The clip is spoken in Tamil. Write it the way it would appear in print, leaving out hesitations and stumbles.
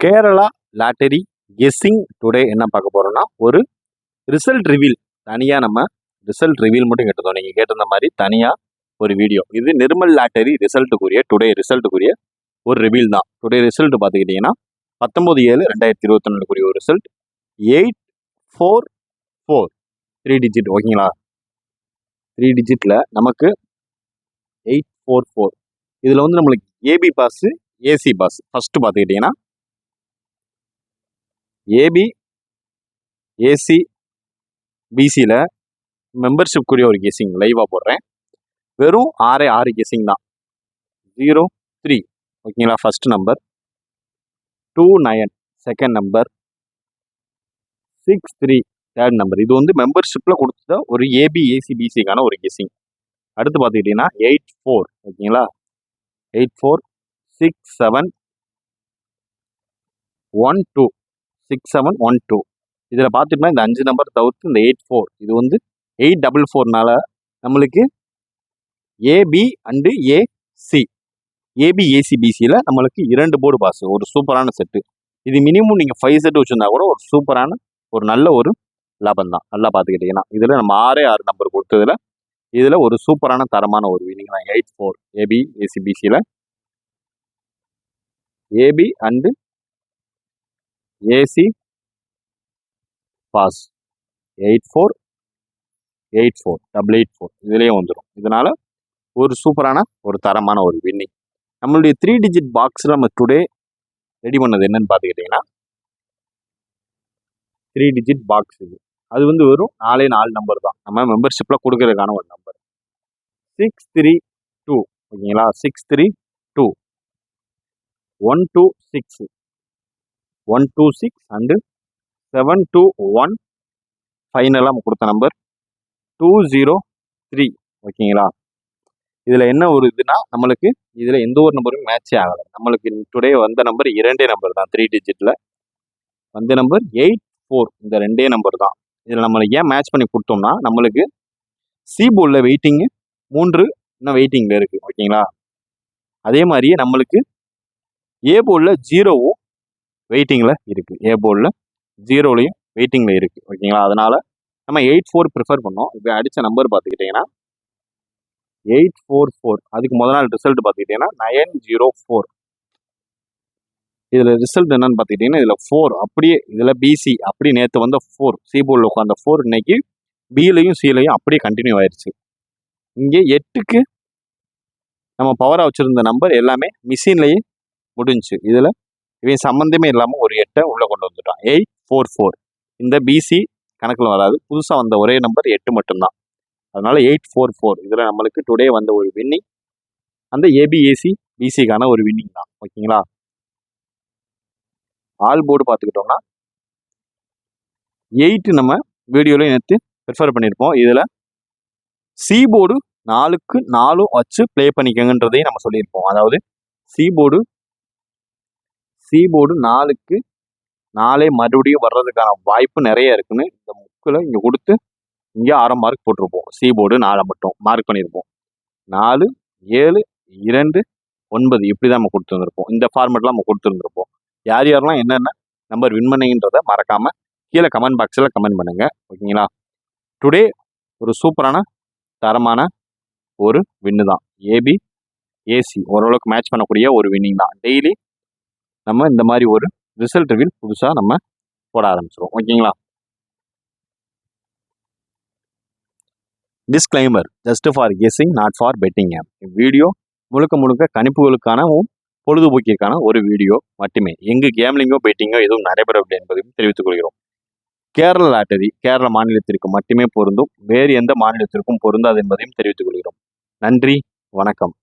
கேரளா லாட்டரி கெஸ்ஸிங் டுடே என்ன பார்க்க போறோம்னா ஒரு ரிசல்ட் ரிவீல். தனியாக நம்ம ரிசல்ட் ரிவீல் மட்டும் கேட்டிருந்தோம். நீங்கள் கேட்டிருந்த மாதிரி தனியாக ஒரு வீடியோ. இது நிர்மல் லாட்டரி ரிசல்ட்டுக்குரிய டுடே ரிசல்ட்டுக்குரிய ஒரு ரிவீல் தான். டுடே ரிசல்ட் பார்த்துக்கிட்டிங்கன்னா 19/7/2022 ஒரு ரிசல்ட் 844 3 டிஜிட். ஓகேங்களா, 3 டிஜிட்டில் நமக்கு 844. இதில் வந்து நம்மளுக்கு AB pass, AC pass. First பார்த்துக்கிட்டிங்கன்னா ஏபி, ஏசி, பிசியில் மெம்பர்ஷிப்குரிய ஒரு கெஸ்ஸிங் லைவாக போடுறேன். வெறும் 6 கெஸ்ஸிங் தான். 03 ஓகேங்களா first number, 29 second number, 63 third number. இது வந்து மெம்பர்ஷிப்பில் கொடுத்த ஒரு ஏபி, ஏசி, பிசிக்கான ஒரு கெஸ்ஸிங். அடுத்து பார்த்துக்கிட்டிங்கன்னா 84 ஓகேங்களா, 84 67 12 6712. இதில் பார்த்துட்டோம்னா இந்த 5 நம்பர் தவிர்த்து இந்த 84 இது வந்து 844னால நம்மளுக்கு AB and AC, AB AC பிசியில் நம்மளுக்கு 2 போர்டு பாஸ். ஒரு சூப்பரான செட்டு. இது மினிமம் நீங்கள் 5 செட்டு வச்சுருந்தா கூட ஒரு சூப்பரான ஒரு நல்ல ஒரு லாபம் தான். நல்லா பார்த்துக்கிட்டிங்கன்னா இதில் நம்ம 6 நம்பர் கொடுத்ததில் இதில் ஒரு சூப்பரான தரமான ஒரு வினிங் தான். 84 ஏபி ஏசி பிசியில் ஏபி அண்டு ஏசி பாஸ் 84 84 884 இதுலேயே வந்துடும். இதனால் ஒரு சூப்பரான ஒரு தரமான ஒரு வின்னிங். நம்மளுடைய 3 டிஜிட் பாக்ஸில் நம்ம டுடே ரெடி பண்ணது என்னன்னு பார்த்துக்கிட்டிங்கன்னா 3 டிஜிட் பாக்ஸ். இது அது வந்து வெறும் 4 நம்பர் தான். நம்ம மெம்பர்ஷிப்பில் கொடுக்கறதுக்கான ஒரு நம்பர் 632 ஓகேங்களா, 632 126 126 அண்டு 721 ஃபைனலாக நம்ம கொடுத்த நம்பர் 203 ஓகேங்களா. இதில் என்ன ஒரு இதுனா நம்மளுக்கு இதில் எந்த ஒரு நம்பரும் மேட்சே ஆகலை. நம்மளுக்கு டுடே வந்த நம்பர் 2 நம்பர் தான். 3 டிஜிட்டில் வந்த நம்பர் 84 இந்த 2 நம்பர் தான். இதில் நம்மளுக்கு ஏன் மேட்ச் பண்ணி கொடுத்தோம்னா நம்மளுக்கு சி போர்டில் வெயிட்டிங்கு 3 இன்னும் வெயிட்டிங்கில் இருக்குது ஓகேங்களா. அதே மாதிரியே நம்மளுக்கு ஏ போர்டில் 0வும் வெயிட்டிங்கில் இருக்குது. ஏ போர்டில் 0லையும் வெயிட்டிங்கில் இருக்குது ஓகேங்களா. அதனால் நம்ம 84 ப்ரிஃபர் பண்ணோம். இப்போ அடித்த நம்பர் பார்த்துக்கிட்டிங்கன்னா 844. அதுக்கு முதல் நாள் ரிசல்ட் பார்த்துக்கிட்டிங்கன்னா 904. இதில் ரிசல்ட் என்னன்னு பார்த்துக்கிட்டிங்கன்னா இதில் 4 அப்படியே, இதில் பிசி அப்படி நேற்று வந்த 4 சி போர்டில் உட்காந்த 4 இன்னைக்கு பிலையும் சிலையும் அப்படியே கண்டினியூ ஆயிடுச்சு. இங்கே 8க்கு நம்ம பவராக வச்சுருந்த நம்பர் எல்லாமே மிஷின்லேயே முடிஞ்சிச்சு. இதில் இவன் சம்மந்தமே இல்லாமல் ஒரு 8 உள்ளே கொண்டு வந்துட்டான். 844 இந்த பிசி கணக்கில் வராது. புதுசாக வந்த ஒரே நம்பர் 8 மட்டும்தான். அதனால 844 இதில் நம்மளுக்கு டுடே வந்த ஒரு வின்னிங் அந்த ஏபிஏசி பிசிக்கான ஒரு வின்னிங் தான் ஓகேங்களா. ஆல் போர்டு பார்த்துக்கிட்டோம்னா 8 நம்ம வீடியோலையும் நேற்று ப்ரிஃபர் பண்ணியிருப்போம். இதில் சி போர்டு 4க்கு 4 வச்சு ப்ளே பண்ணிக்கங்கன்றதையும் நம்ம சொல்லியிருப்போம். அதாவது சி போர்டு 4க்கு 4 மறுபடியும் வர்றதுக்கான வாய்ப்பு நிறைய இருக்குன்னு இந்த புக்கில் இங்கே கொடுத்து இங்கே 6 மார்க் போட்டிருப்போம். சி போர்டு 4 மட்டும் மார்க் பண்ணியிருப்போம். 4 7 2 9 இப்படி தான் நம்ம கொடுத்துருந்துருப்போம். இந்த ஃபார்மெட்லாம் நம்ம கொடுத்துருந்துருப்போம். யார் யாரெல்லாம் என்னென்ன நம்பர் வின் பண்ணீங்கன்றதை மறக்காமல் கீழே கமெண்ட் பாக்ஸில் கமெண்ட் பண்ணுங்கள் ஓகேங்களா. டுடே ஒரு சூப்பரான தரமான ஒரு வின்னு தான். ஏபி ஏசி ஓரளவுக்கு மேட்ச் பண்ணக்கூடிய ஒரு வின்னிங் தான். டெய்லி நம்ம இந்த மாதிரி ஒரு ரிசல்ட் ரிவீல் புதுசாக நம்ம போட ஆரம்பிச்சிடும் ஓகேங்களா. Disclaimer just for guessing not for betting. Video முழுக்க கணிப்புகளுக்கானவும் பொழுதுபோக்கிற்கான ஒரு வீடியோ மட்டுமே. எங்கு கேம்லிங்கோ பெட்டிங்கோ எதுவும் நடைபெறவில்லை என்பதையும் தெரிவித்துக் கொள்கிறோம். கேரள லாட்டரி கேரள மாநிலத்திற்கு மட்டுமே பொருந்தும். வேறு எந்த மாநிலத்திற்கும் பொருந்தாது என்பதையும் தெரிவித்துக் கொள்கிறோம். நன்றி, வணக்கம்.